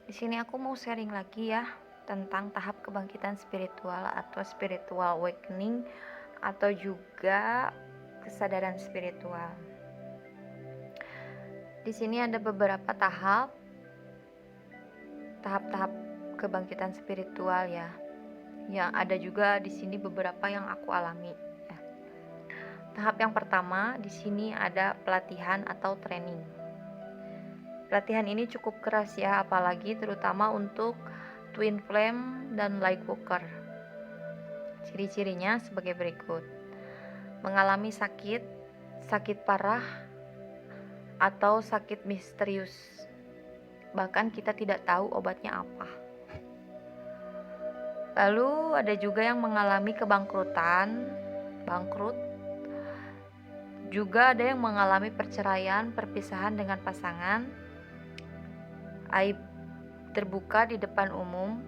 Di sini aku mau sharing lagi ya tentang tahap kebangkitan spiritual atau spiritual awakening atau juga kesadaran spiritual. Di sini ada beberapa tahap-tahap kebangkitan spiritual ya. Yang ada juga di sini beberapa yang aku alami. Ya. Tahap yang pertama di sini ada pelatihan atau training. Latihan ini cukup keras ya, apalagi terutama untuk twin flame dan light worker. Ciri-cirinya sebagai berikut. Mengalami sakit parah, atau sakit misterius. Bahkan kita tidak tahu obatnya apa. Lalu ada juga yang mengalami bangkrut. Juga ada yang mengalami perceraian, perpisahan dengan pasangan, aib terbuka di depan umum,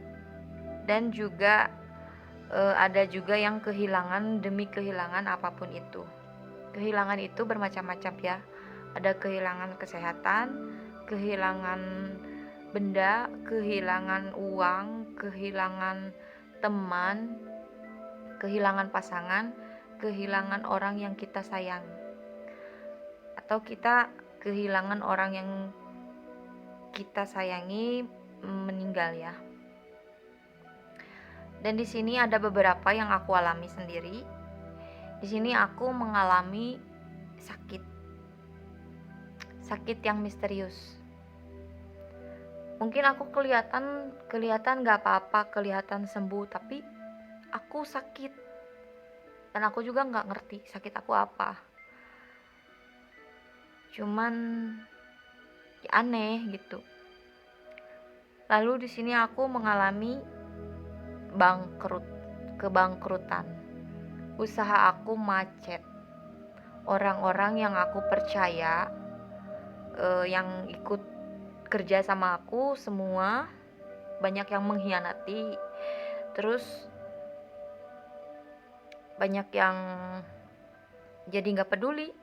dan juga ada juga yang kehilangan demi kehilangan apapun itu. Kehilangan itu bermacam-macam ya. Ada kehilangan kesehatan, kehilangan benda, kehilangan uang, kehilangan teman, kehilangan pasangan, kehilangan orang yang kita sayang. Atau kita kehilangan orang yang kita sayangi meninggal ya. Dan di sini ada beberapa yang aku alami sendiri. Di sini aku mengalami sakit yang misterius. Mungkin aku kelihatan gak apa-apa, kelihatan sembuh, tapi aku sakit. Dan aku juga gak ngerti sakit aku apa. Cuman ya aneh gitu. Lalu di sini aku mengalami kebangkrutan. Usaha aku macet. Orang-orang yang aku percaya, yang ikut kerja sama aku semua banyak yang mengkhianati. Terus banyak yang jadi gak peduli.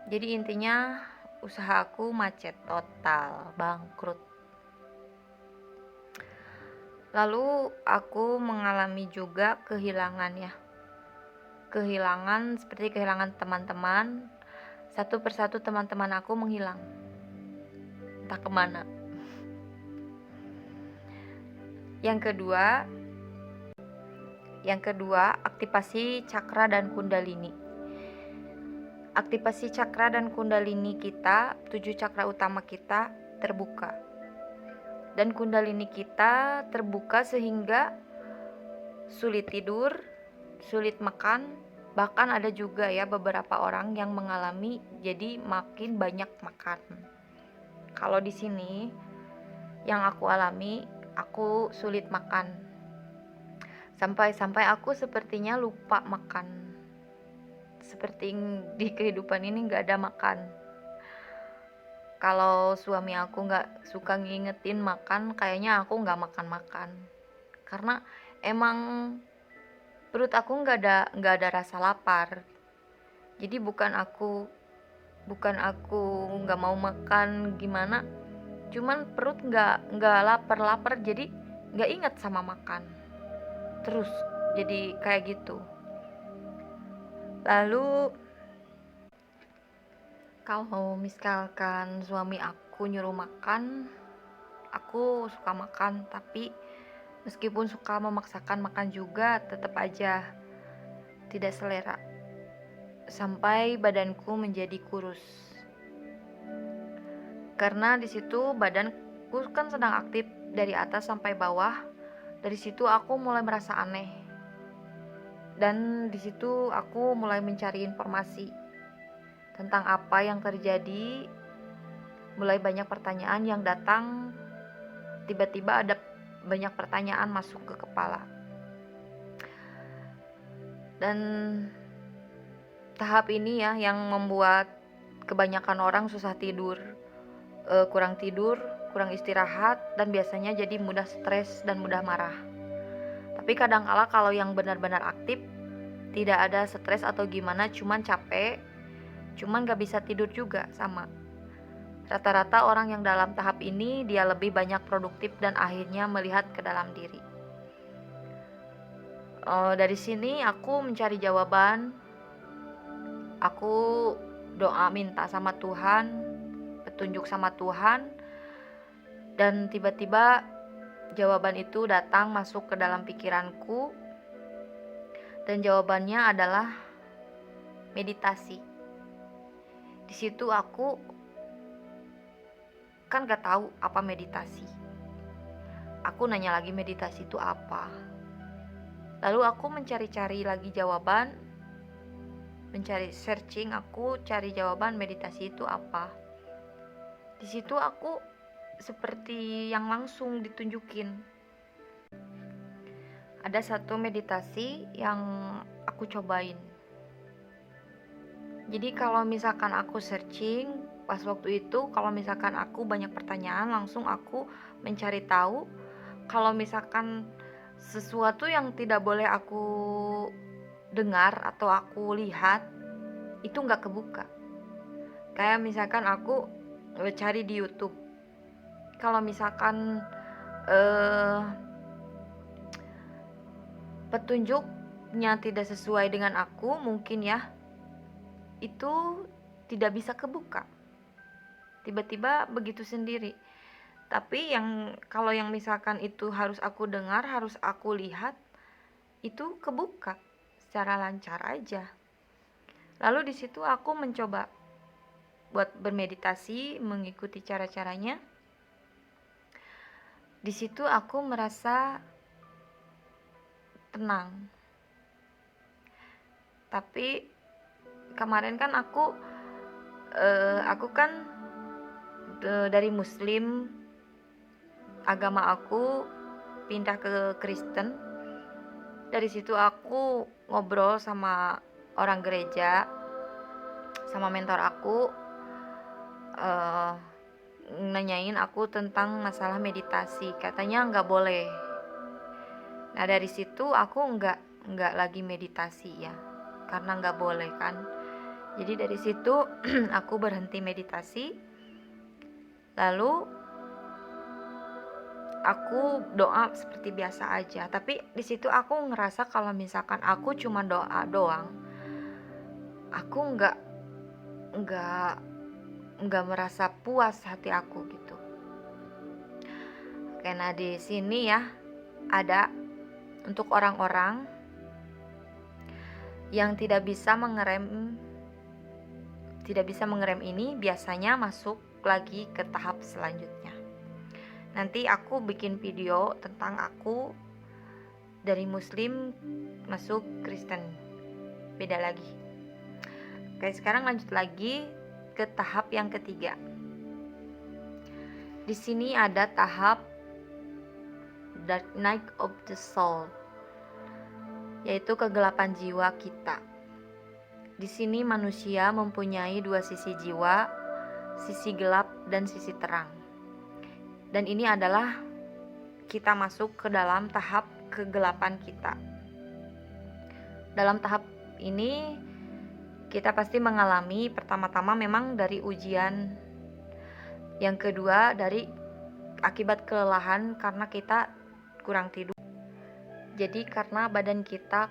Jadi intinya usaha aku macet total, bangkrut. Lalu aku mengalami juga kehilangan seperti kehilangan teman-teman. Satu persatu teman-teman aku menghilang, entah kemana. Yang kedua, aktivasi cakra dan kundalini. Aktivasi cakra dan kundalini kita, 7 cakra utama kita terbuka. Dan kundalini kita terbuka sehingga sulit tidur, sulit makan, bahkan ada juga ya beberapa orang yang mengalami jadi makin banyak makan. Kalau di sini yang aku alami, aku sulit makan. Sampai aku sepertinya lupa makan. Seperti di kehidupan ini gak ada makan. Kalau suami aku gak suka ngingetin makan, kayaknya aku gak makan-makan. Karena emang perut aku gak ada rasa lapar. Jadi bukan aku gak mau makan gimana, cuman perut gak lapar, jadi gak inget sama makan. Terus jadi kayak gitu. Lalu kalau misalkan suami aku nyuruh makan, aku suka makan, tapi meskipun suka memaksakan makan juga tetap aja tidak selera. Sampai badanku menjadi kurus. Karena di situ badanku kan sedang aktif dari atas sampai bawah. Dari situ aku mulai merasa aneh. Dan di situ aku mulai mencari informasi tentang apa yang terjadi. Mulai banyak pertanyaan yang datang. Tiba-tiba ada banyak pertanyaan masuk ke kepala. Dan tahap ini ya yang membuat kebanyakan orang susah tidur, kurang tidur, kurang istirahat, dan biasanya jadi mudah stres dan mudah marah. Tapi kadang-kala kalau yang benar-benar aktif, tidak ada stres atau gimana, cuman capek, cuman gak bisa tidur juga sama. Rata-rata orang yang dalam tahap ini dia lebih banyak produktif dan akhirnya melihat ke dalam diri. Dari sini aku mencari jawaban, aku doa minta sama Tuhan, petunjuk sama Tuhan, dan tiba-tiba jawaban itu datang masuk ke dalam pikiranku, dan jawabannya adalah meditasi. Di situ aku kan gak tahu apa meditasi. Aku nanya lagi meditasi itu apa. Lalu aku mencari-cari lagi jawaban, mencari searching, aku cari jawaban meditasi itu apa. Di situ aku seperti yang langsung ditunjukin. Ada satu meditasi yang aku cobain. Jadi kalau misalkan aku searching pas waktu itu, kalau misalkan aku banyak pertanyaan, langsung aku mencari tahu. Kalau misalkan sesuatu yang tidak boleh aku dengar atau aku lihat, itu nggak kebuka. Kayak misalkan aku cari di YouTube, kalau misalkan petunjuknya tidak sesuai dengan aku, mungkin ya itu tidak bisa kebuka, tiba-tiba begitu sendiri. Tapi kalau yang misalkan itu harus aku dengar, harus aku lihat, itu kebuka secara lancar aja. Lalu di situ aku mencoba buat bermeditasi, mengikuti cara-caranya. Di situ aku merasa tenang. Tapi kemarin kan aku kan dari Muslim, agama aku pindah ke Kristen. Dari situ aku ngobrol sama orang gereja, sama mentor aku, nanyain aku tentang masalah meditasi. Katanya nggak boleh. Nah dari situ aku nggak lagi meditasi ya, karena nggak boleh kan. Jadi dari situ aku berhenti meditasi. Lalu aku doa seperti biasa aja. Tapi di situ aku ngerasa kalau misalkan aku cuma doa doang, aku nggak merasa puas hati aku gitu. Karena di sini ya ada untuk orang-orang yang tidak bisa mengerem ini, biasanya masuk lagi ke tahap selanjutnya. Nanti aku bikin video tentang aku dari Muslim masuk Kristen, beda lagi. Oke, sekarang lanjut lagi ke tahap yang ketiga. Di sini ada tahap Dark Night of the Soul, yaitu kegelapan jiwa kita. Di sini manusia mempunyai dua sisi jiwa, sisi gelap dan sisi terang. Dan ini adalah kita masuk ke dalam tahap kegelapan kita. Dalam tahap ini kita pasti mengalami pertama-tama memang dari ujian, yang kedua dari akibat kelelahan karena kita kurang tidur. Jadi karena badan kita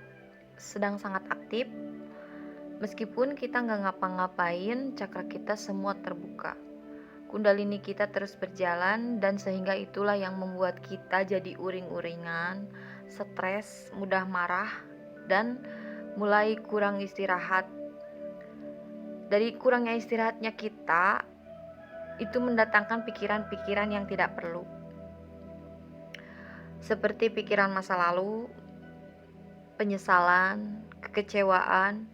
sedang sangat aktif, meskipun kita nggak ngapa-ngapain, cakra kita semua terbuka. Kundalini kita terus berjalan, dan sehingga itulah yang membuat kita jadi uring-uringan, stres, mudah marah, dan mulai kurang istirahat. Dari kurangnya istirahatnya kita, itu mendatangkan pikiran-pikiran yang tidak perlu. Seperti pikiran masa lalu, penyesalan, kekecewaan,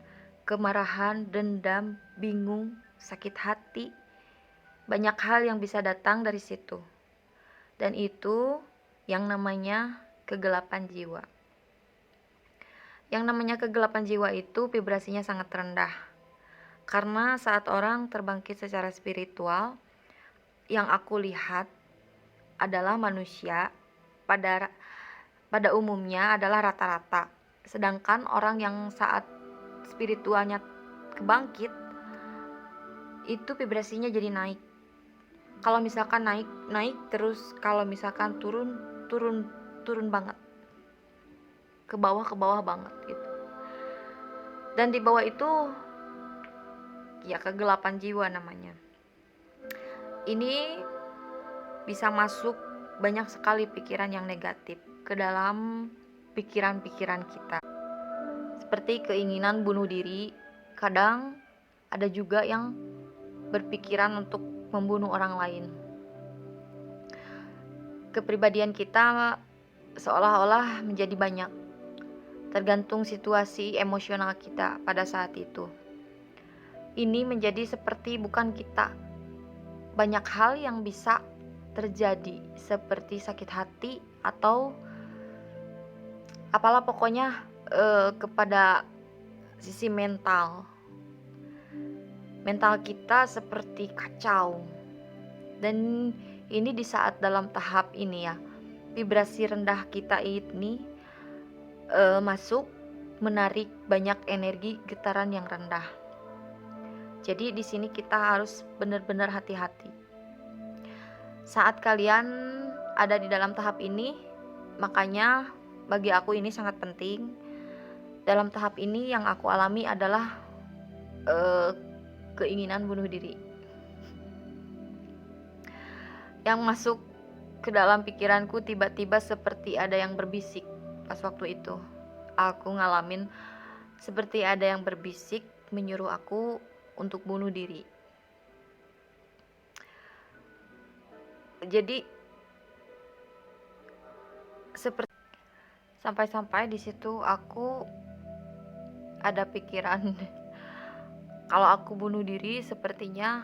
kemarahan, dendam, bingung, sakit hati. Banyak hal yang bisa datang dari situ. Dan itu yang namanya kegelapan jiwa. Yang namanya kegelapan jiwa itu vibrasinya sangat rendah. Karena saat orang terbangkit secara spiritual, yang aku lihat adalah manusia pada umumnya adalah rata-rata. Sedangkan orang yang saat spiritualnya kebangkit, itu vibrasinya jadi naik. Kalau misalkan naik naik, terus kalau misalkan turun turun turun banget, ke bawah banget gitu. Dan di bawah itu ya kegelapan jiwa namanya. Ini bisa masuk banyak sekali pikiran yang negatif ke dalam pikiran-pikiran kita, seperti keinginan bunuh diri. Kadang ada juga yang berpikiran untuk membunuh orang lain. Kepribadian kita seolah-olah menjadi banyak, tergantung situasi emosional kita pada saat itu. Ini menjadi seperti bukan kita. Banyak hal yang bisa terjadi, seperti sakit hati atau apalah pokoknya kepada sisi mental kita seperti kacau. Dan ini di saat dalam tahap ini ya, vibrasi rendah kita ini masuk menarik banyak energi getaran yang rendah. Jadi di sini kita harus benar-benar hati-hati. Saat kalian ada di dalam tahap ini, makanya bagi aku ini sangat penting. Dalam tahap ini yang aku alami adalah keinginan bunuh diri yang masuk ke dalam pikiranku. Tiba-tiba seperti ada yang berbisik. Pas waktu itu aku ngalamin seperti ada yang berbisik menyuruh aku untuk bunuh diri. Jadi seperti sampai-sampai di situ aku ada pikiran kalau aku bunuh diri sepertinya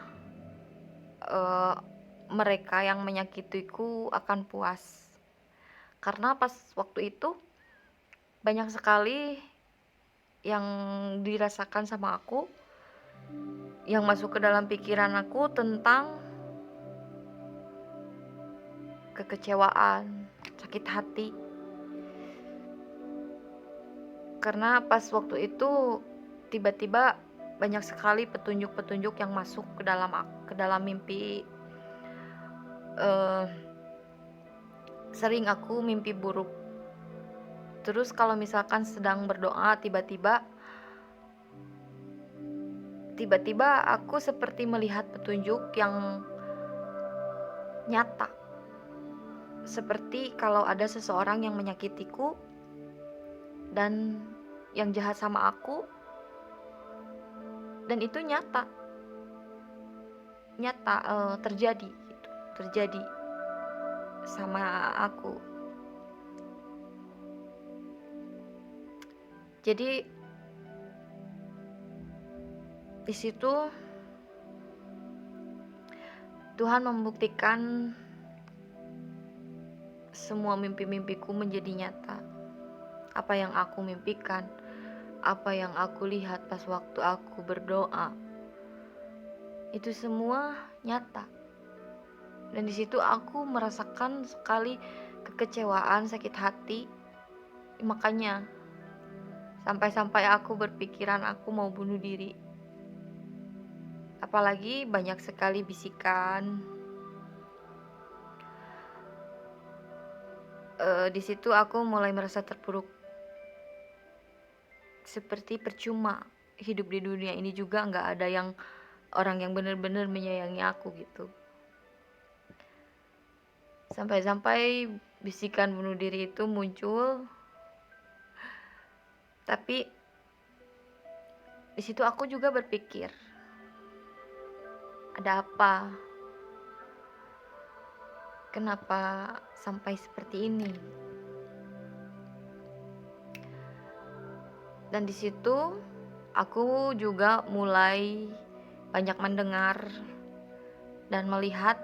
mereka yang menyakitiku akan puas. Karena pas waktu itu banyak sekali yang dirasakan sama aku, yang masuk ke dalam pikiran aku tentang kekecewaan, sakit hati. Karena pas waktu itu tiba-tiba banyak sekali petunjuk-petunjuk yang masuk ke dalam mimpi. Sering aku mimpi buruk. Terus kalau misalkan sedang berdoa, tiba-tiba aku seperti melihat petunjuk yang nyata. Seperti kalau ada seseorang yang menyakitiku dan yang jahat sama aku, dan itu nyata terjadi gitu. Terjadi sama aku. Jadi di situ Tuhan membuktikan semua mimpi-mimpiku menjadi nyata. Apa yang aku mimpikan, apa yang aku lihat pas waktu aku berdoa, itu semua nyata. Dan di situ aku merasakan sekali kekecewaan, sakit hati. Makanya sampai-sampai aku berpikiran aku mau bunuh diri. Apalagi banyak sekali bisikan. Di situ aku mulai merasa terpuruk. Seperti percuma hidup di dunia ini juga nggak ada orang yang benar-benar menyayangi aku gitu. Sampai-sampai bisikan bunuh diri itu muncul. Tapi di situ aku juga berpikir, ada apa? Kenapa sampai seperti ini? Dan di situ aku juga mulai banyak mendengar dan melihat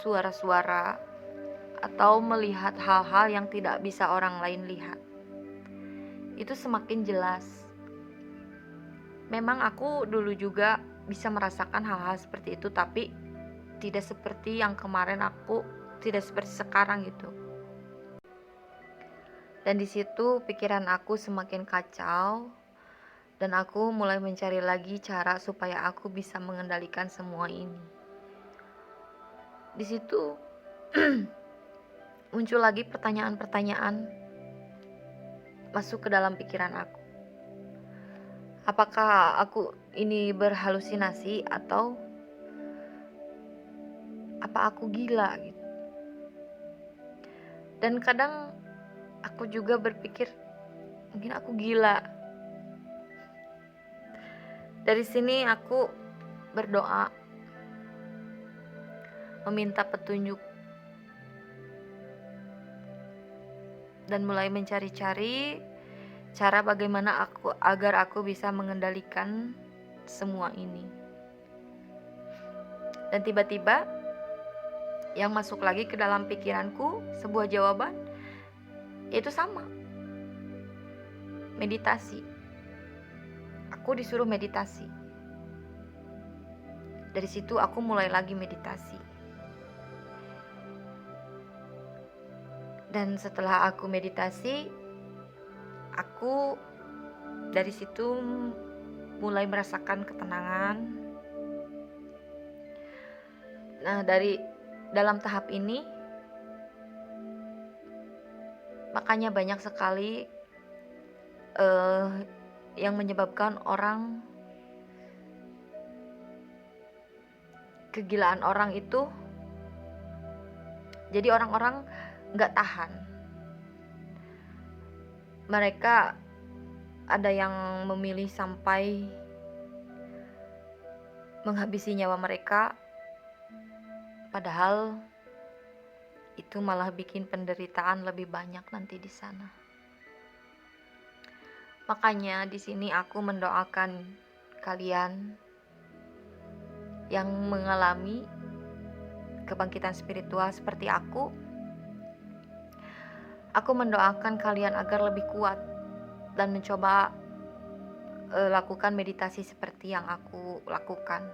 suara-suara atau melihat hal-hal yang tidak bisa orang lain lihat. Itu semakin jelas. Memang aku dulu juga bisa merasakan hal-hal seperti itu, tapi tidak seperti yang kemarin, aku tidak seperti sekarang gitu. Dan di situ pikiran aku semakin kacau, dan aku mulai mencari lagi cara supaya aku bisa mengendalikan semua ini. di situ muncul lagi pertanyaan-pertanyaan masuk ke dalam pikiran aku. Apakah aku ini berhalusinasi atau apa aku gila gitu. Dan kadang aku juga berpikir mungkin aku gila. Dari sini aku berdoa meminta petunjuk dan mulai mencari-cari cara bagaimana agar aku bisa mengendalikan semua ini. Dan tiba-tiba yang masuk lagi ke dalam pikiranku sebuah jawaban, yaitu sama. Meditasi. Aku disuruh meditasi. Dari situ aku mulai lagi meditasi. Dan setelah aku meditasi, aku dari situ mulai merasakan ketenangan. Nah, dari dalam tahap ini makanya banyak sekali yang menyebabkan orang, kegilaan orang itu jadi orang-orang gak tahan. Mereka ada yang memilih sampai menghabisi nyawa mereka, padahal itu malah bikin penderitaan lebih banyak nanti di sana. Makanya di sini aku mendoakan kalian yang mengalami kebangkitan spiritual seperti aku mendoakan kalian agar lebih kuat dan mencoba lakukan meditasi seperti yang aku lakukan,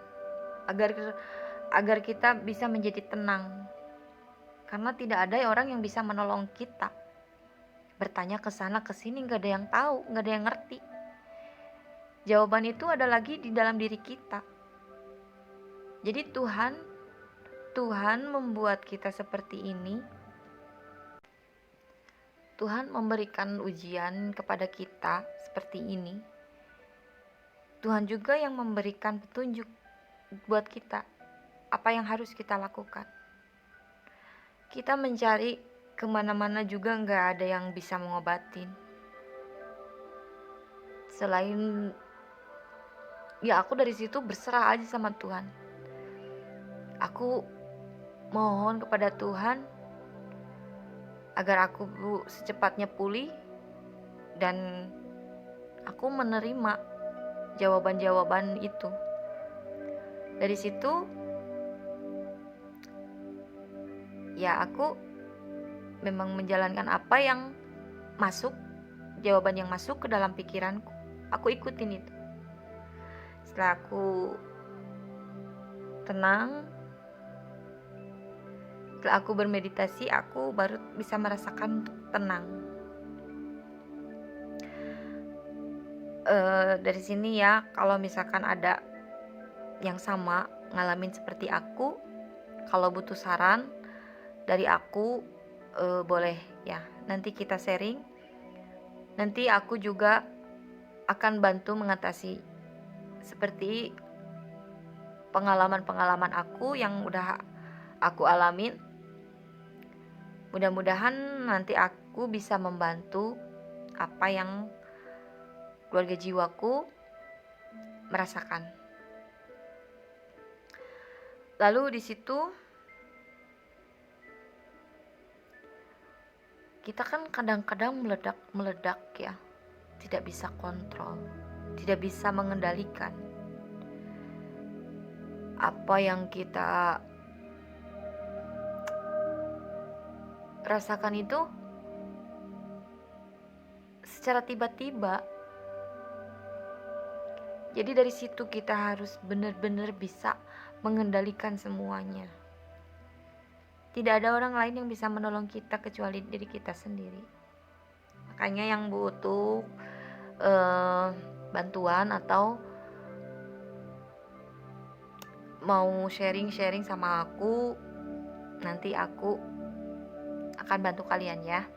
agar kita bisa menjadi tenang, karena tidak ada orang yang bisa menolong kita. Bertanya ke sana ke sini nggak ada yang tahu, nggak ada yang ngerti. Jawaban itu ada lagi di dalam diri kita. Jadi Tuhan membuat kita seperti ini. Tuhan memberikan ujian kepada kita seperti ini. Tuhan juga yang memberikan petunjuk buat kita apa yang harus kita lakukan. Kita mencari kemana-mana juga nggak ada yang bisa mengobatin. Selain ya aku dari situ berserah aja sama Tuhan. Aku mohon kepada Tuhan agar aku secepatnya pulih dan aku menerima jawaban-jawaban itu. Dari situ ya aku memang menjalankan apa yang masuk, jawaban yang masuk ke dalam pikiranku. Aku ikutin itu. Setelah aku tenang, setelah aku bermeditasi, aku baru bisa merasakan tenang. Dari sini ya, kalau misalkan ada yang sama ngalamin seperti aku, kalau butuh saran dari aku, boleh ya, nanti kita sharing. Nanti aku juga akan bantu mengatasi seperti pengalaman-pengalaman aku yang udah aku alamin. Mudah-mudahan nanti aku bisa membantu apa yang keluarga jiwaku merasakan. Lalu di situ kita kan kadang-kadang meledak ya, tidak bisa kontrol, tidak bisa mengendalikan apa yang kita rasakan itu secara tiba-tiba. Jadi dari situ kita harus benar-benar bisa mengendalikan semuanya. Tidak ada orang lain yang bisa menolong kita kecuali diri kita sendiri. Makanya yang butuh bantuan atau mau sharing sama aku, Nanti aku akan bantu kalian ya.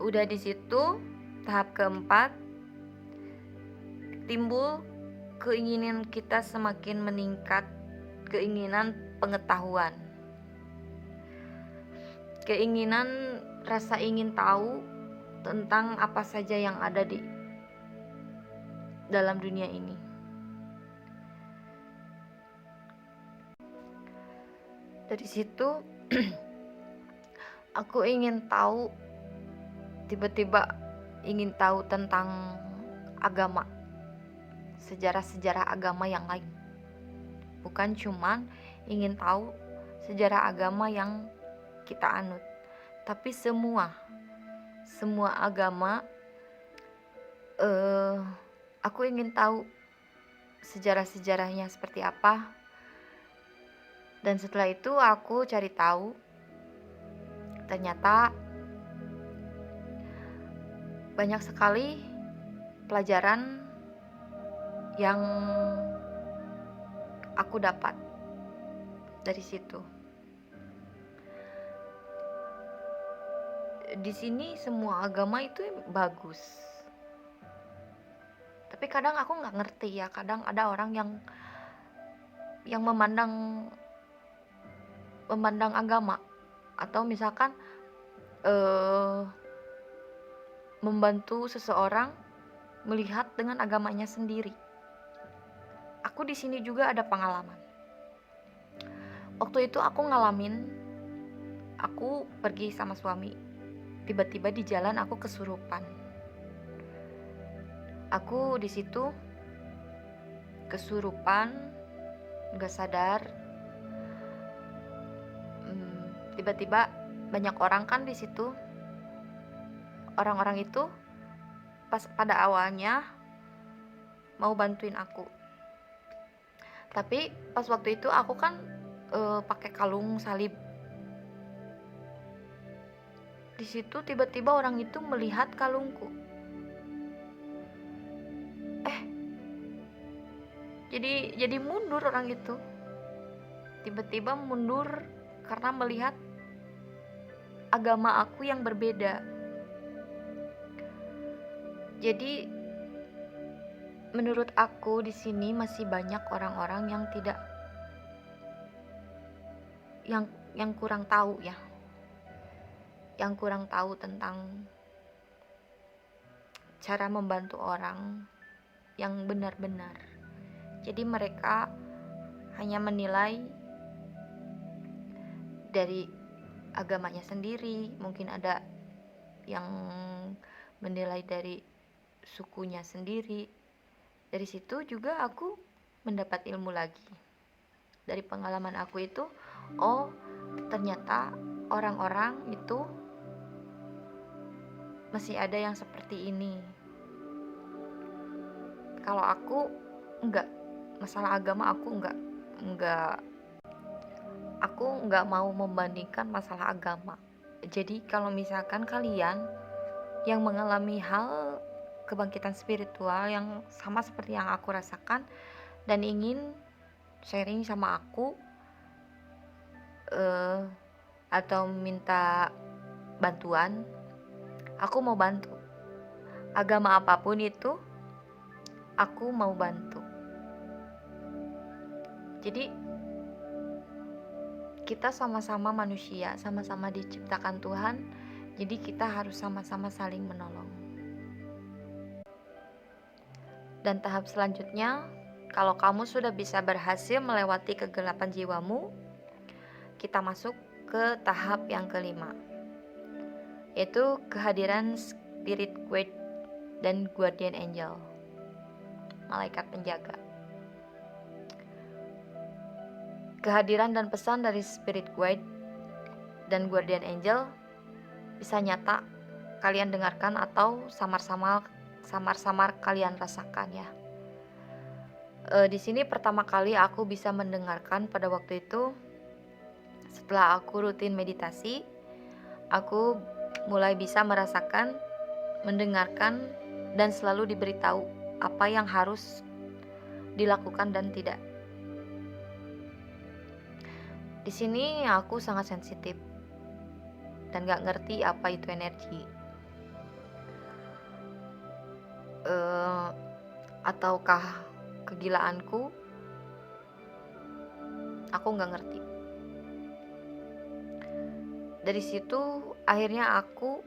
Udah di situ tahap keempat, timbul keinginan kita semakin meningkat, keinginan pengetahuan, keinginan rasa ingin tahu tentang apa saja yang ada di dalam dunia ini. Dari situ aku ingin tahu, tiba-tiba ingin tahu tentang agama, sejarah-sejarah agama yang lain. Bukan cuman ingin tahu sejarah agama yang kita anut, tapi semua agama. Aku ingin tahu sejarah-sejarahnya seperti apa. Dan setelah itu aku cari tahu, ternyata banyak sekali pelajaran yang aku dapat dari situ. Di sini semua agama itu bagus, tapi kadang aku nggak ngerti ya. Kadang ada orang yang memandang agama, atau misalkan membantu seseorang melihat dengan agamanya sendiri. Aku di sini juga ada pengalaman. Waktu itu aku ngalamin, aku pergi sama suami, tiba-tiba di jalan aku kesurupan. Aku di situ kesurupan, nggak sadar. Tiba-tiba banyak orang kan di situ. Orang-orang itu pada awalnya mau bantuin aku, tapi pas waktu itu aku kan pakai kalung salib. Di situ tiba-tiba orang itu melihat kalungku. Jadi mundur orang itu. Tiba-tiba mundur karena melihat agama aku yang berbeda. Jadi menurut aku di sini masih banyak orang-orang yang tidak, yang kurang tahu ya. Yang kurang tahu tentang cara membantu orang yang benar-benar. Jadi mereka hanya menilai dari agamanya sendiri, mungkin ada yang menilai dari sukunya sendiri. Dari situ juga aku mendapat ilmu lagi. Dari pengalaman aku itu, oh ternyata orang-orang itu masih ada yang seperti ini. Kalau aku enggak, masalah agama aku enggak mau membandingkan masalah agama. Jadi kalau misalkan kalian yang mengalami hal kebangkitan spiritual yang sama seperti yang aku rasakan dan ingin sharing sama aku, atau minta bantuan, aku mau bantu. Agama apapun itu, aku mau bantu. Jadi kita sama-sama manusia, sama-sama diciptakan Tuhan. Jadi kita harus sama-sama saling menolong. Dan tahap selanjutnya, kalau kamu sudah bisa berhasil melewati kegelapan jiwamu, kita masuk ke tahap yang kelima, yaitu kehadiran spirit guide dan guardian angel, malaikat penjaga. Kehadiran dan pesan dari spirit guide dan guardian angel bisa nyata kalian dengarkan atau samar-samar kalian rasakan ya. Di sini pertama kali aku bisa mendengarkan pada waktu itu setelah aku rutin meditasi. Aku mulai bisa merasakan, mendengarkan, dan selalu diberitahu apa yang harus dilakukan dan tidak. Di sini aku sangat sensitif dan gak ngerti apa itu energi. Ataukah kegilaanku? Aku gak ngerti. Dari situ akhirnya aku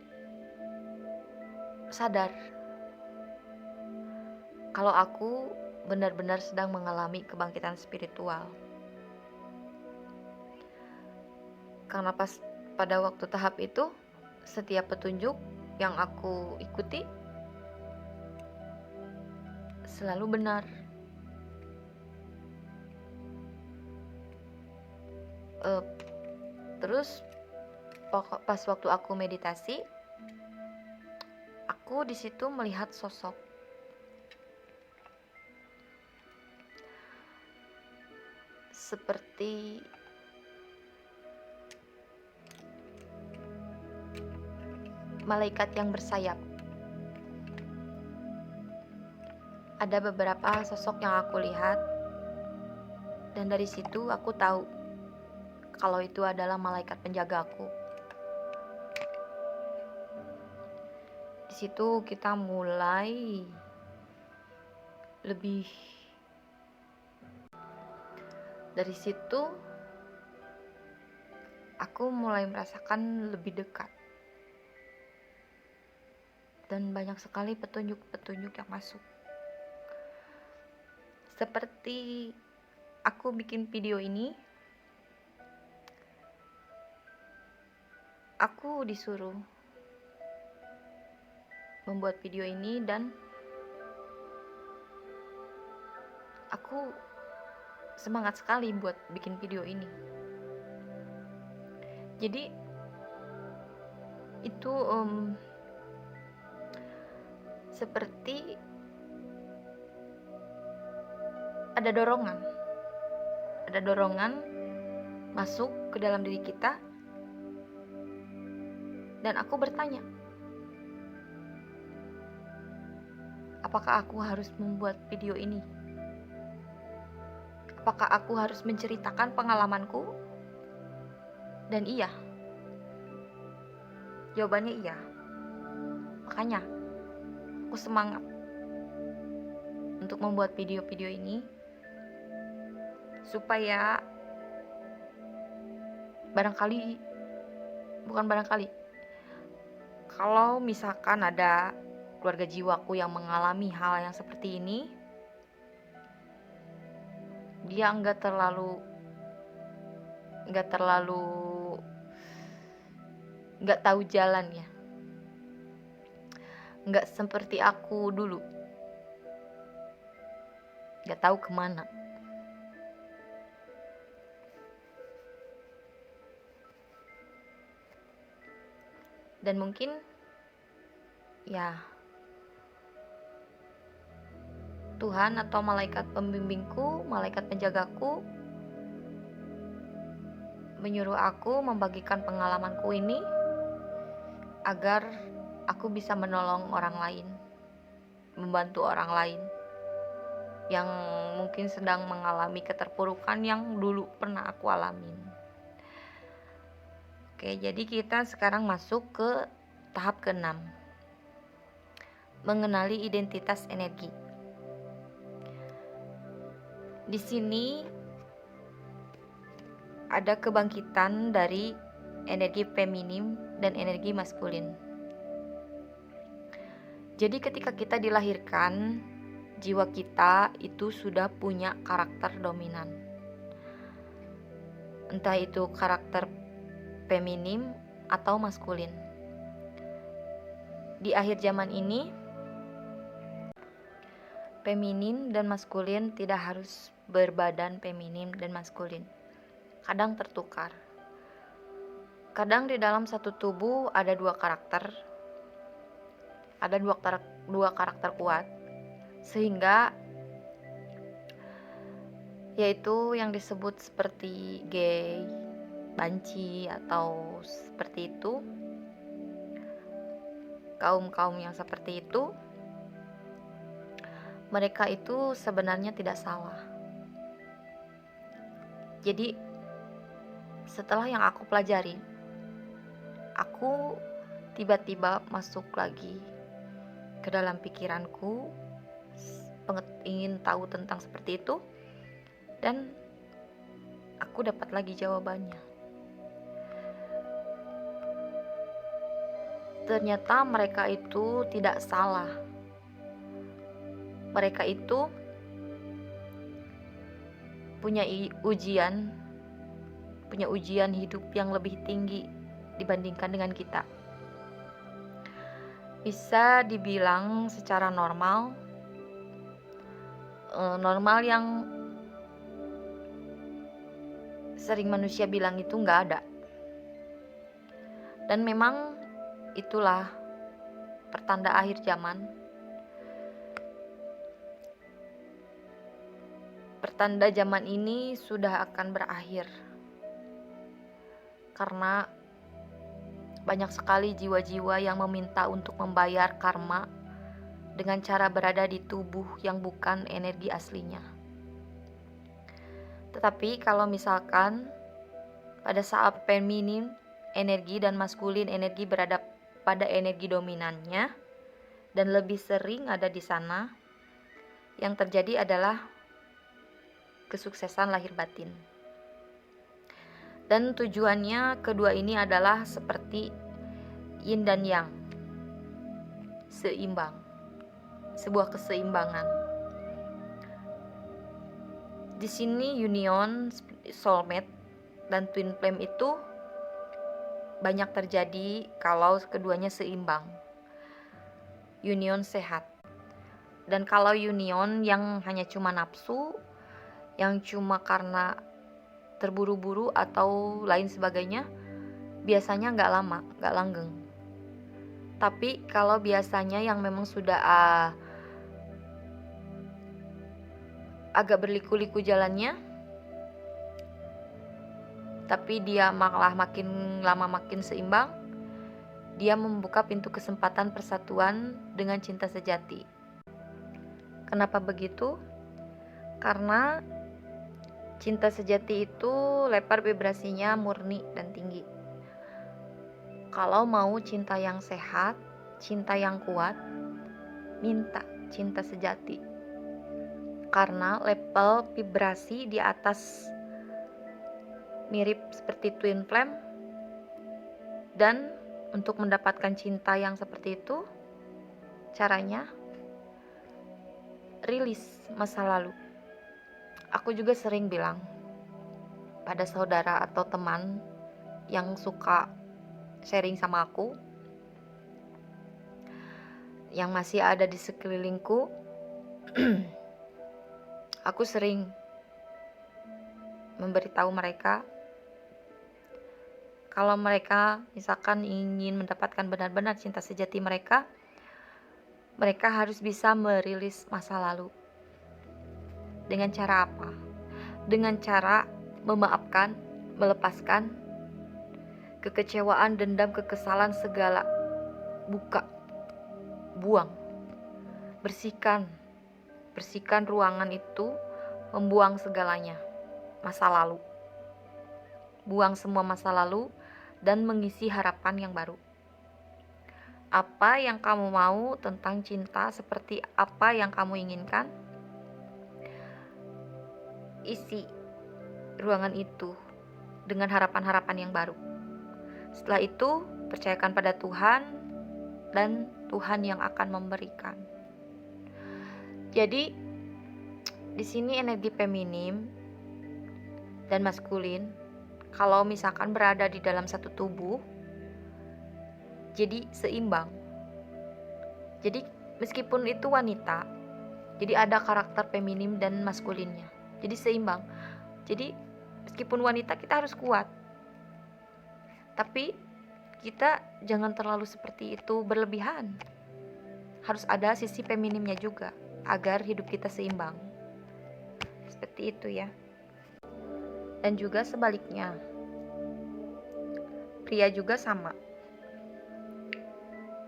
sadar kalau aku benar-benar sedang mengalami kebangkitan spiritual. Karena pada waktu tahap itu, setiap petunjuk yang aku ikuti selalu benar. Terus pas waktu aku meditasi, aku di situ melihat sosok. Seperti malaikat yang bersayap. Ada beberapa sosok yang aku lihat, dan dari situ aku tahu kalau itu adalah malaikat penjagaku. Di situ kita mulai lebih. Dari situ aku mulai merasakan lebih dekat. Dan banyak sekali petunjuk-petunjuk yang masuk. Seperti aku bikin video ini, aku disuruh membuat video ini dan aku semangat sekali buat bikin video ini. Jadi itu seperti ada dorongan masuk ke dalam diri kita, dan aku bertanya, apakah aku harus membuat video ini? Apakah aku harus menceritakan pengalamanku? Dan iya, jawabannya iya. Makanya aku semangat untuk membuat video-video ini supaya kalau misalkan ada keluarga jiwaku yang mengalami hal yang seperti ini, dia nggak terlalu nggak tahu jalannya, nggak seperti aku dulu, nggak tahu kemana. Dan mungkin ya Tuhan atau malaikat pembimbingku, malaikat penjagaku menyuruh aku membagikan pengalamanku ini agar aku bisa menolong orang lain, membantu orang lain yang mungkin sedang mengalami keterpurukan yang dulu pernah aku alamin. Oke, jadi kita sekarang masuk ke tahap ke-6. Mengenali identitas energi. Di sini ada kebangkitan dari energi feminim dan energi maskulin. Jadi ketika kita dilahirkan, jiwa kita itu sudah punya karakter dominan. Entah itu karakter feminim atau maskulin. Di akhir zaman ini, feminin dan maskulin tidak harus berbadan feminim dan maskulin. Kadang tertukar. Kadang di dalam satu tubuh ada dua karakter. Ada dua karakter kuat. Sehingga yaitu yang disebut seperti gay, banci atau seperti itu. Kaum-kaum yang seperti itu, mereka itu sebenarnya tidak salah. Jadi setelah yang aku pelajari, aku tiba-tiba masuk lagi ke dalam pikiranku, ingin tahu tentang seperti itu, dan aku dapat lagi jawabannya. Ternyata mereka itu tidak salah. Mereka itu punya ujian hidup yang lebih tinggi dibandingkan dengan kita. Bisa dibilang secara normal yang sering manusia bilang itu nggak ada. Dan memang itulah pertanda akhir zaman. Pertanda zaman ini sudah akan berakhir. Karena banyak sekali jiwa-jiwa yang meminta untuk membayar karma dengan cara berada di tubuh yang bukan energi aslinya. Tetapi kalau misalkan pada saat feminin energi dan maskulin energi berada pada energi dominannya dan lebih sering ada di sana, yang terjadi adalah kesuksesan lahir batin. Dan tujuannya kedua ini adalah seperti yin dan yang, seimbang, sebuah keseimbangan. Di sini union, soulmate, dan twin flame itu banyak terjadi kalau keduanya seimbang. Union sehat. Dan kalau union yang hanya cuma nafsu, yang cuma karena terburu-buru atau lain sebagainya, biasanya nggak lama, nggak langgeng. Tapi kalau biasanya yang memang sudah agak berliku-liku jalannya, tapi dia malah makin lama makin seimbang, dia membuka pintu kesempatan persatuan dengan cinta sejati. Kenapa begitu? Karena cinta sejati itu lebar vibrasinya, murni dan tinggi. Kalau mau cinta yang sehat, cinta yang kuat, minta cinta sejati. Karena level vibrasi di atas mirip seperti twin flame, dan untuk mendapatkan cinta yang seperti itu, caranya rilis masa lalu. Aku juga sering bilang pada saudara atau teman yang suka sharing sama aku, yang masih ada di sekelilingku, aku sering memberitahu mereka kalau mereka misalkan ingin mendapatkan benar-benar cinta sejati mereka harus bisa merilis masa lalu. Dengan cara apa? Dengan cara memaafkan, melepaskan kekecewaan, dendam, kekesalan segala. Buka, buang, bersihkan ruangan itu, membuang segalanya, masa lalu. Buang semua masa lalu dan mengisi harapan yang baru. Apa yang kamu mau tentang cinta, seperti apa yang kamu inginkan, isi ruangan itu dengan harapan-harapan yang baru. Setelah itu, percayakan pada Tuhan, dan Tuhan yang akan memberikan. Jadi, di sini energi feminim dan maskulin, kalau misalkan berada di dalam satu tubuh, jadi seimbang. Jadi meskipun itu wanita, jadi ada karakter feminim dan maskulinnya, jadi seimbang. Jadi meskipun wanita, kita harus kuat, tapi kita jangan terlalu seperti itu berlebihan. Harus ada sisi feminimnya juga agar hidup kita seimbang. Seperti itu ya. Dan juga sebaliknya, pria juga sama,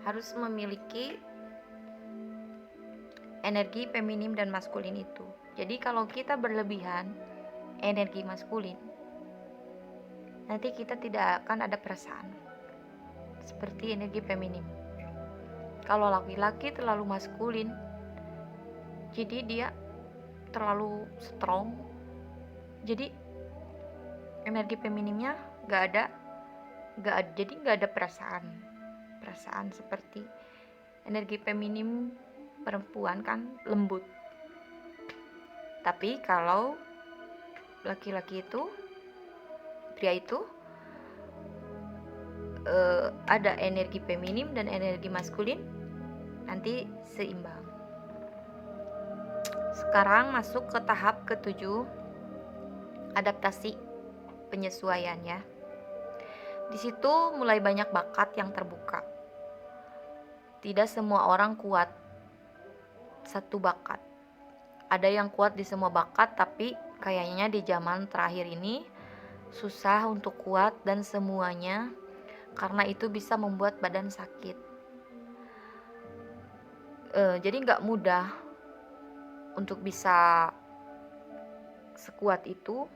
harus memiliki energi feminim dan maskulin itu. Jadi kalau kita berlebihan energi maskulin, nanti kita tidak akan ada perasaan seperti energi feminim. Kalau laki-laki terlalu maskulin, jadi dia terlalu strong, jadi energi feminimnya jadi nggak ada perasaan seperti energi feminim perempuan kan lembut. Tapi kalau laki-laki itu, pria itu ada energi feminim dan energi maskulin, nanti seimbang. Sekarang masuk ke tahap ketujuh, adaptasi penyesuaian ya. Di situ mulai banyak bakat yang terbuka. Tidak semua orang kuat satu bakat. Ada yang kuat di semua bakat, tapi kayaknya di zaman terakhir ini susah untuk kuat dan semuanya, karena itu bisa membuat badan sakit. Jadi nggak mudah untuk bisa sekuat itu.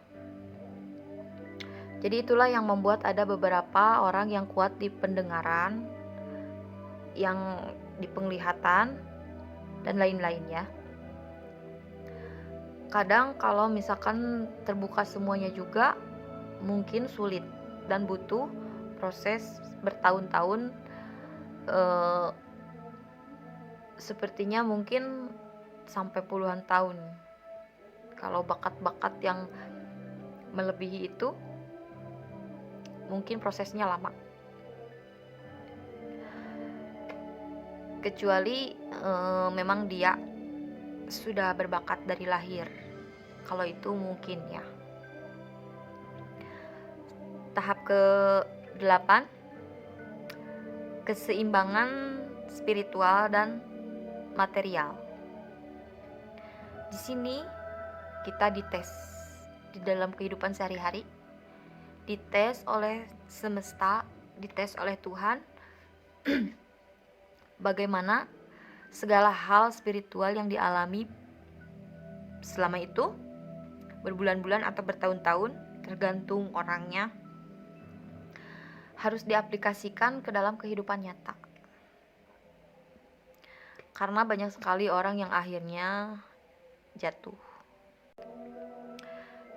Jadi itulah yang membuat ada beberapa orang yang kuat di pendengaran, yang di penglihatan, dan lain-lain ya. Kadang kalau misalkan terbuka semuanya juga mungkin sulit dan butuh proses bertahun-tahun, sepertinya mungkin sampai puluhan tahun. Kalau bakat-bakat yang melebihi itu mungkin prosesnya lama. Kecuali memang dia sudah berbakat dari lahir. Kalau itu mungkin ya. Tahap ke-8, keseimbangan spiritual dan material. Di sini kita dites di dalam kehidupan sehari-hari, dites oleh semesta, dites oleh Tuhan bagaimana segala hal spiritual yang dialami selama itu, berbulan-bulan atau bertahun-tahun, tergantung orangnya, harus diaplikasikan ke dalam kehidupan nyata. Karena banyak sekali orang yang akhirnya jatuh.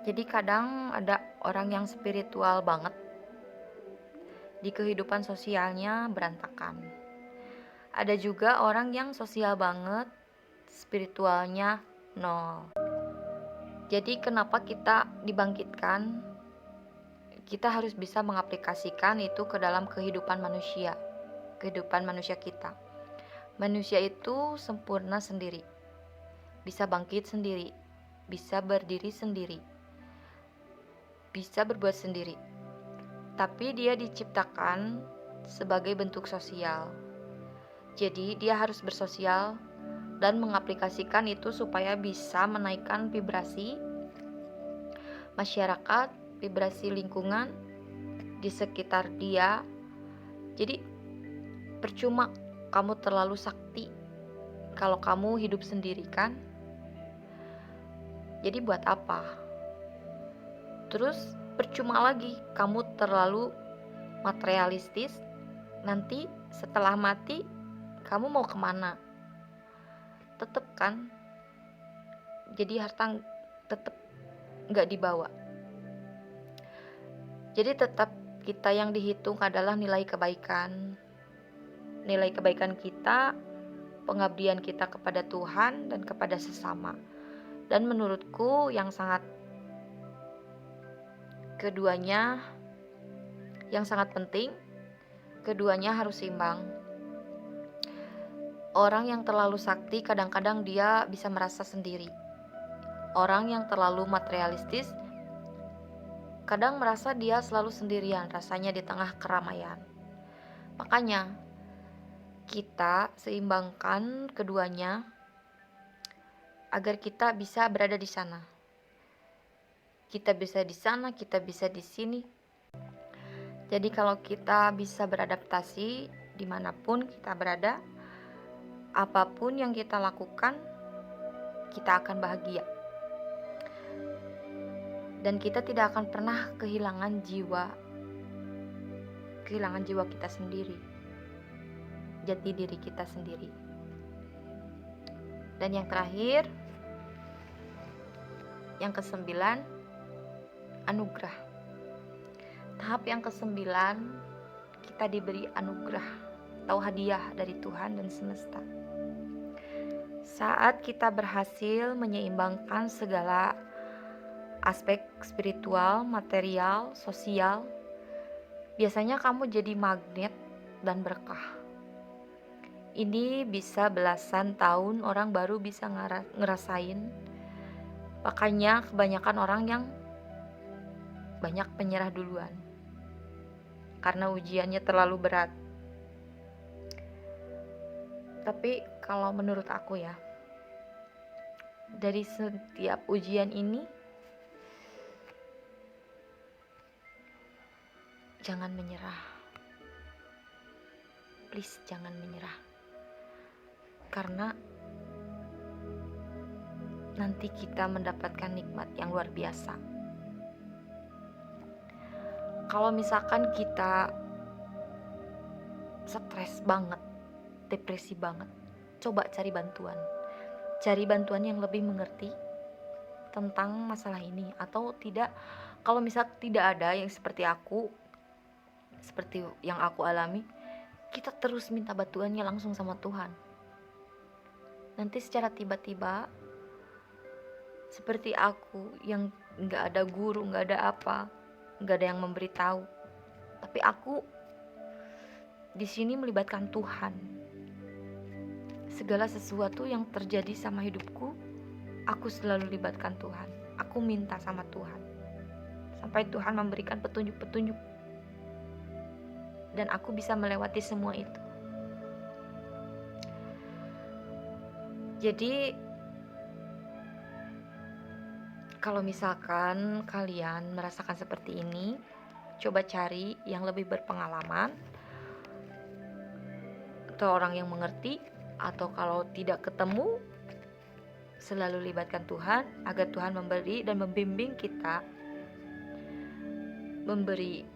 Jadi kadang ada orang yang spiritual banget, di kehidupan sosialnya berantakan. Ada juga orang yang sosial banget, spiritualnya nol. Jadi kenapa kita dibangkitkan? Kita harus bisa mengaplikasikan itu ke dalam kehidupan manusia kita. Manusia itu sempurna sendiri, bisa bangkit sendiri, bisa berdiri sendiri, bisa berbuat sendiri. Tapi dia diciptakan sebagai bentuk sosial. Jadi dia harus bersosial dan mengaplikasikan itu supaya bisa menaikkan vibrasi masyarakat, vibrasi lingkungan di sekitar dia. Jadi percuma kamu terlalu sakti kalau kamu hidup sendiri kan. Jadi buat apa? Terus percuma lagi kamu terlalu materialistis, nanti setelah mati kamu mau kemana? Tetep kan, jadi harta tetep gak dibawa. Jadi tetap kita yang dihitung adalah nilai kebaikan kita, pengabdian kita kepada Tuhan dan kepada sesama. Dan menurutku yang sangat penting, keduanya harus seimbang. Orang yang terlalu sakti kadang-kadang dia bisa merasa sendiri. Orang yang terlalu materialistis kadang merasa dia selalu sendirian, rasanya di tengah keramaian. Makanya kita seimbangkan keduanya agar kita bisa berada di sana. Kita bisa di sana, kita bisa di sini. Jadi kalau kita bisa beradaptasi dimanapun kita berada, apapun yang kita lakukan, kita akan bahagia. Dan kita tidak akan pernah kehilangan jiwa kita sendiri, jati diri kita sendiri. Dan yang terakhir, yang ke-9, anugerah. Tahap yang ke-9, kita diberi anugerah atau hadiah dari Tuhan dan semesta. Saat kita berhasil menyeimbangkan segala aspek spiritual, material, sosial, biasanya kamu jadi magnet dan berkah. Ini bisa belasan tahun orang baru bisa ngerasain. Makanya kebanyakan orang yang banyak penyerah duluan karena ujiannya terlalu berat. Tapi kalau menurut aku ya, dari setiap ujian ini, jangan menyerah. Please jangan menyerah. Karena nanti kita mendapatkan nikmat yang luar biasa. Kalau misalkan kita stres banget, depresi banget, coba cari bantuan. Cari bantuan yang lebih mengerti tentang masalah ini. Atau tidak, kalau misal tidak ada yang seperti yang aku alami, kita terus minta bantuannya langsung sama Tuhan. Nanti secara tiba-tiba, seperti aku yang gak ada guru, gak ada apa, gak ada yang memberitahu, tapi aku di sini melibatkan Tuhan. Segala sesuatu yang terjadi sama hidupku, aku selalu libatkan Tuhan. Aku minta sama Tuhan sampai Tuhan memberikan petunjuk-petunjuk, dan aku bisa melewati semua itu. Jadi kalau misalkan kalian merasakan seperti ini, coba cari yang lebih berpengalaman atau orang yang mengerti, atau kalau tidak ketemu, selalu libatkan Tuhan agar Tuhan memberi dan membimbing kita, memberi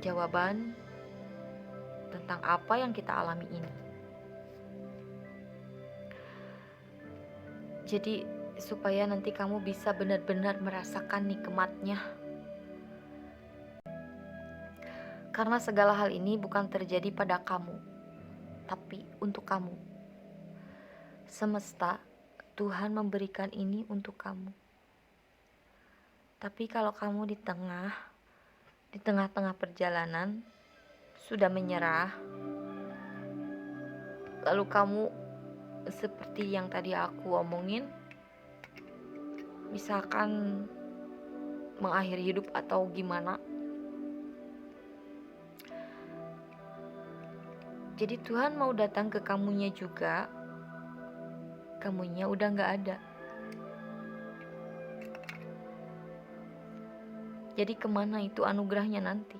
jawaban tentang apa yang kita alami ini. Jadi supaya nanti kamu bisa benar-benar merasakan nikmatnya. Karena segala hal ini bukan terjadi pada kamu, tapi untuk kamu. Semesta, Tuhan memberikan ini untuk kamu. Tapi kalau kamu di tengah-tengah perjalanan sudah menyerah, lalu kamu seperti yang tadi aku omongin, misalkan mengakhiri hidup atau gimana, jadi Tuhan mau datang ke kamunya juga, kamunya udah gak ada. Jadi kemana itu anugerahnya nanti?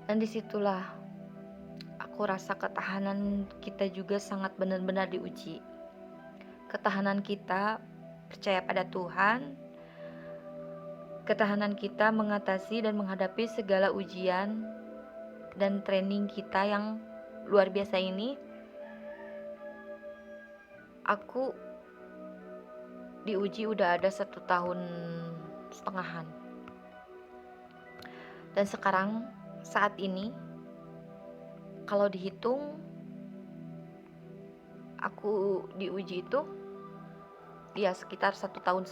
Dan disitulah aku rasa ketahanan kita juga sangat benar-benar diuji. Ketahanan kita percaya pada Tuhan, ketahanan kita mengatasi dan menghadapi segala ujian dan training kita yang luar biasa ini. Aku diuji udah ada 1,5 tahun. Dan sekarang saat ini kalau dihitung, aku diuji itu ya sekitar 1,5 tahun.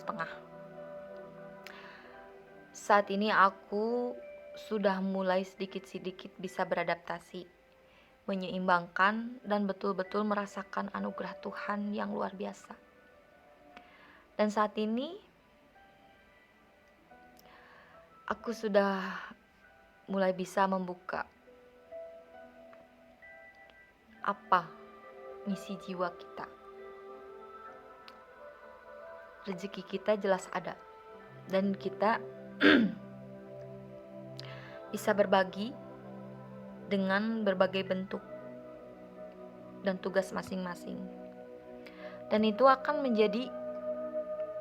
Saat ini aku sudah mulai sedikit-sedikit bisa beradaptasi, menyeimbangkan dan betul-betul merasakan anugerah Tuhan yang luar biasa. Dan saat ini aku sudah mulai bisa membuka apa misi jiwa kita. Rezeki kita jelas ada, dan kita bisa berbagi dengan berbagai bentuk dan tugas masing-masing. Dan itu akan menjadi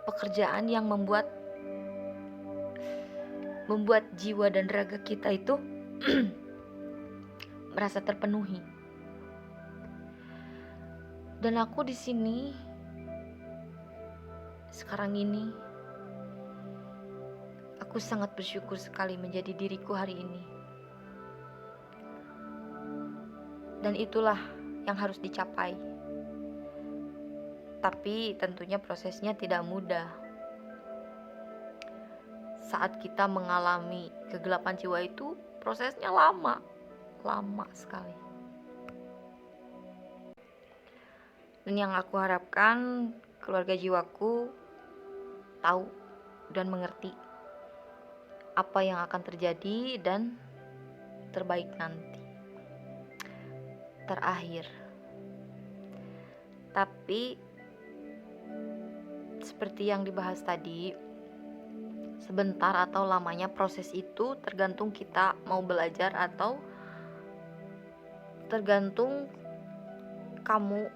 pekerjaan yang membuat jiwa dan raga kita itu merasa terpenuhi. Dan aku di sini sekarang ini, aku sangat bersyukur sekali menjadi diriku hari ini. Dan itulah yang harus dicapai. Tapi tentunya prosesnya tidak mudah. Saat kita mengalami kegelapan jiwa itu, prosesnya lama sekali. Dan yang aku harapkan keluarga jiwaku tahu dan mengerti apa yang akan terjadi dan terbaik nanti. Terakhir, tapi seperti yang dibahas tadi, sebentar atau lamanya proses itu tergantung kita mau belajar atau tergantung kamu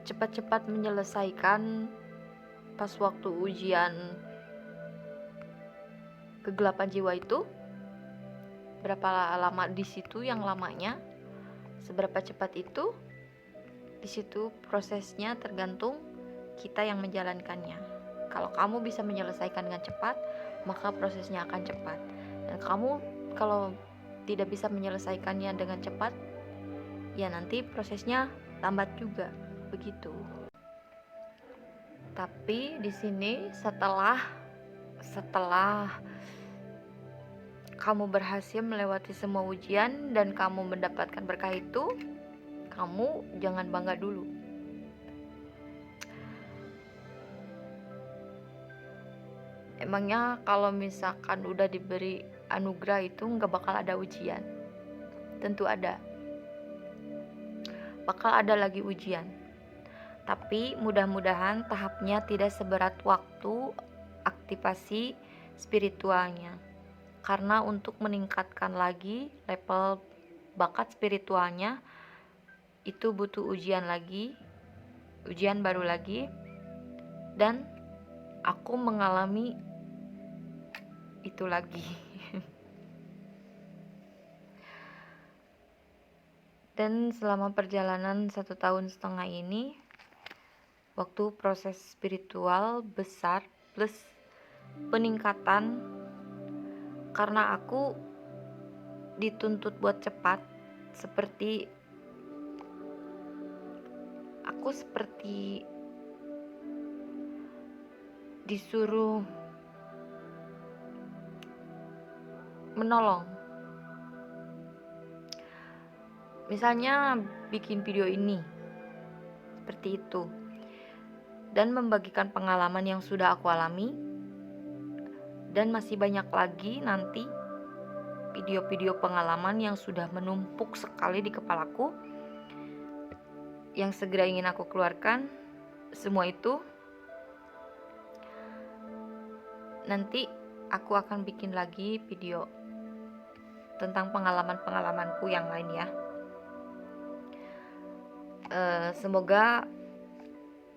cepat-cepat menyelesaikan pas waktu ujian kegelapan jiwa itu. Berapa lama di situ yang lamanya, seberapa cepat itu, di situ prosesnya tergantung kita yang menjalankannya. Kalau kamu bisa menyelesaikan dengan cepat, maka prosesnya akan cepat. Dan kamu kalau tidak bisa menyelesaikannya dengan cepat, ya nanti prosesnya lambat juga, begitu. Tapi di sini setelah kamu berhasil melewati semua ujian dan kamu mendapatkan berkah itu, kamu jangan bangga dulu. Emangnya kalau misalkan udah diberi anugerah itu nggak bakal ada ujian? Tentu ada. Bakal ada lagi ujian. Tapi mudah-mudahan tahapnya tidak seberat waktu aktivasi spiritualnya. Karena untuk meningkatkan lagi level bakat spiritualnya itu butuh ujian baru lagi. Dan aku mengalami itu lagi. Dan selama perjalanan 1,5 tahun ini, waktu proses spiritual besar plus peningkatan, karena aku dituntut buat cepat, seperti disuruh menolong. Misalnya bikin video ini seperti itu, dan membagikan pengalaman yang sudah aku alami, dan masih banyak lagi nanti video-video pengalaman yang sudah menumpuk sekali di kepalaku yang segera ingin aku keluarkan. Semua itu nanti aku akan bikin lagi video tentang pengalaman-pengalamanku yang lain ya. Semoga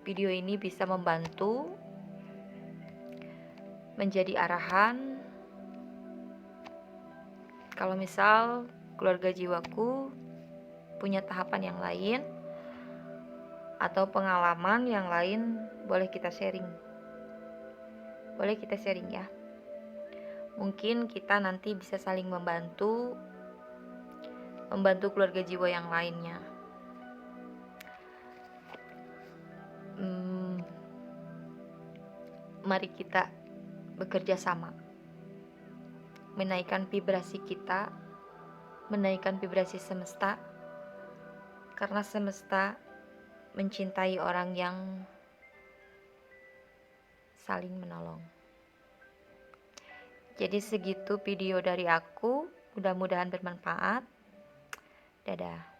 video ini bisa membantu menjadi arahan kalau misal keluarga jiwaku punya tahapan yang lain atau pengalaman yang lain, boleh kita sharing ya. Mungkin kita nanti bisa saling membantu keluarga jiwa yang lainnya. Mari kita bekerja sama, menaikkan vibrasi kita, menaikkan vibrasi semesta, karena semesta mencintai orang yang saling menolong. Jadi segitu video dari aku, mudah-mudahan bermanfaat. Dadah.